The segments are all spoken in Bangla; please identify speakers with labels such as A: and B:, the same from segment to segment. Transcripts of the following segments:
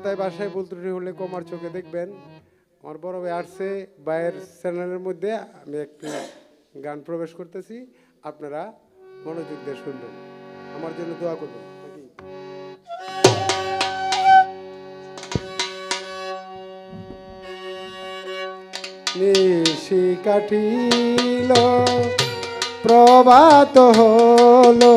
A: কথায় বাসায় ভুল ত্রুটি হলে কমার চোখে দেখবেন। আমার বড় ভাই আসছে, ভাইয়ের চ্যানেলের মধ্যে আমি একটু গান প্রবেশ করতেছি, আপনারা মনোযোগ দিয়ে শুনবেন, আমার জন্য দোয়া করবেন। নিশি কাটিল প্রভাত হলো,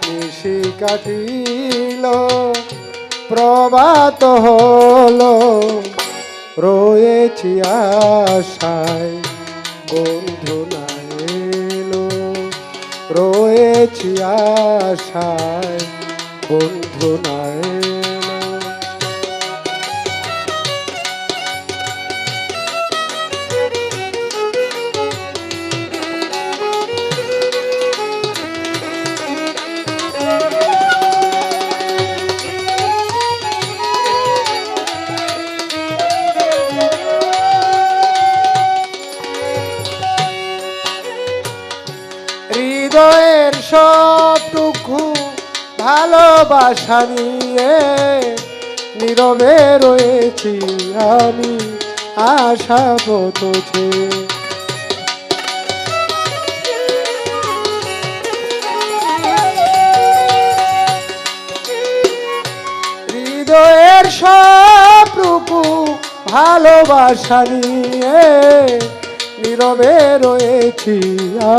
A: নিশি কাটিল প্রভাত হলো, রয়েছি আশায় বন্ধু না এলো, রয়েছি আশায় বন্ধু না এলো। হৃদয়ের সবটুকু ভালোবাসা নিয়ে নীরবে রয়েছি আমি আশাবত ছেয়ে। হৃদয়ের সবটুকু ভালোবাসা নিয়ে নীরবে রয়েছি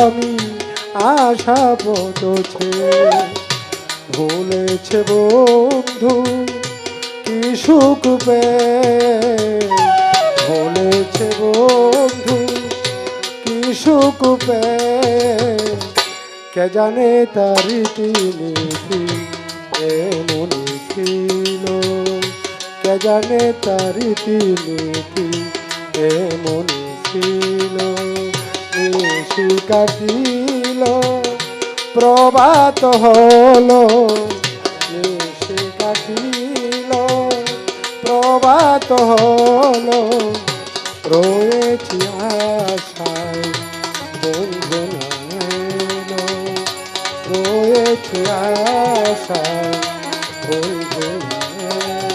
A: আমি আশাবত ছেয়ে। ভুলেছে বন্ধু কি সুখ পেয়ে, ভুলেছে বন্ধু কি সুখ পেয়ে, কে জানে তার রীতিনীতি এমনই ছিল, কে জানে তার রীতিনীতি এমনই ছিল। নিশি কাটিল প্রভাত হলো, নিশি কাটিল প্রভাত হলো, রয়েছি আশায় বন্ধু না এলো, রয়েছি আশায় বন্ধু না এলো।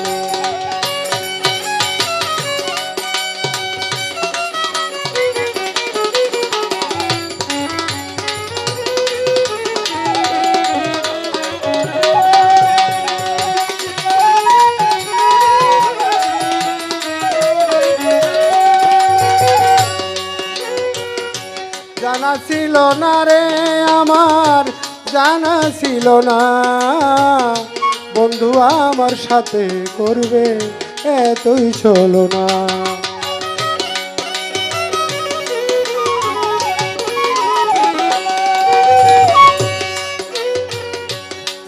A: জানা ছিল না রে আমার, জানা ছিল না বন্ধু আমার সাথে করবে এতই চলো না।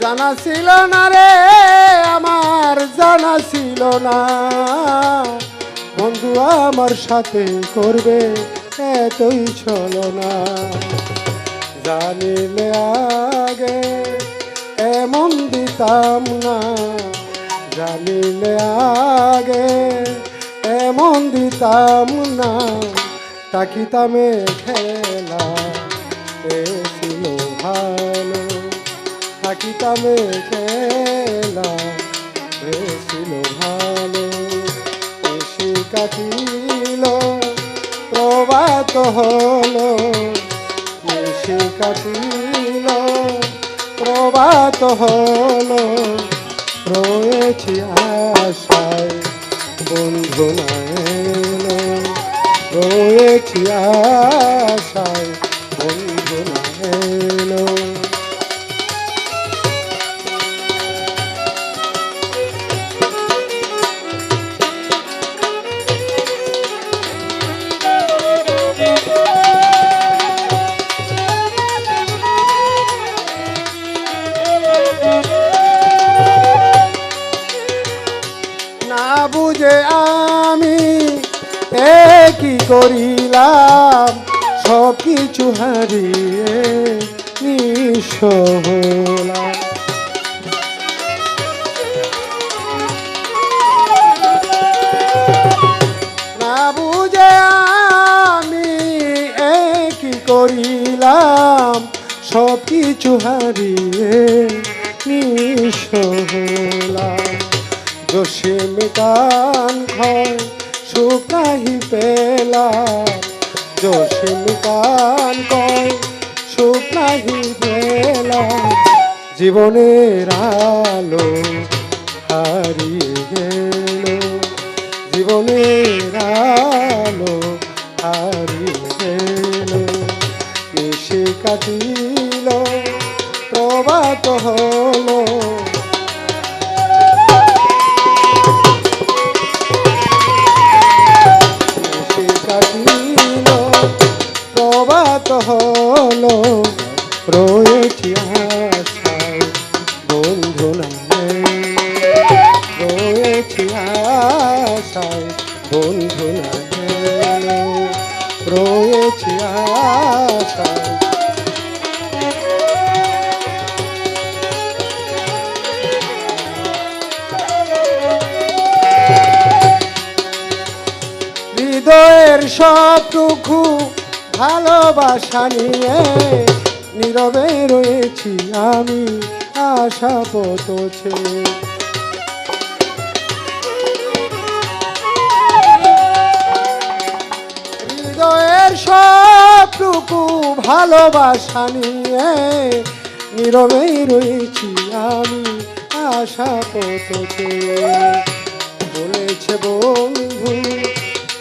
A: জানা ছিল না রে আমার, জানা ছিল না বন্ধু আমার সাথে করবে এতই চলো না। জানিলে আগে এমন দিতাম না, জানিলে আগে এমন দিতাম না, তাকিতামে খেলা এছিল ভালো, তাকিতামে খেলা এছিল ভালো। এসে কাটিল প্রভাত হলো, নিশি কাটিল প্রভাত হলো, রয়েছি আশায় বন্ধু না এলো, রয়েছি আশায় বন্ধু না এলো। না বুঝে আমি কি করিলাম, সব কিছু হারিয়ে নিঃস্ব হলাম। না বুঝে আমি কি করিলাম, ছিলাম সব কিছু হারিয়ে নিঃস্ব হলাম। জসিম গান হয় সুখ নাহি পেলাম, জসিম গান কয় সুখ নাহি পেলাম। জীবনের আলো হারিয়ে গেল, জীবনের আলো হারিয়ে গেল। নিশি কাটিল প্রভাত হলো, নিশি কাটিল প্রভাত হলো। রয়েছি আশায় বন্ধু নামে, রয়েছি আশায় বন্ধু নামে, রয়েছি আশায়। হৃদয়ের সবটুকু ভালোবাসা নিয়ে নীরবে রয়েছি আমি আশা পথে। হৃদয়ের সবটুকু ভালোবাসা নিয়ে নীরবে রয়েছি আমি আশা পথে। বলেছে বন্ধু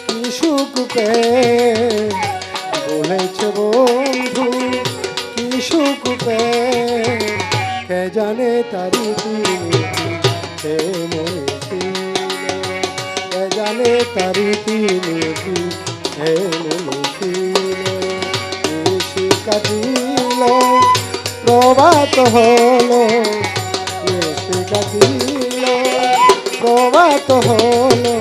A: কি সুখ পেয়ে, বলেছে বন্ধু কি সুখ পেয়ে, কে জানে তারি কে মনে ছিল, কে জানে তারি হে মনে ছিল। নিশি কাটিল প্রভাত হলো, নিশি কাটিল প্রভাত হলো।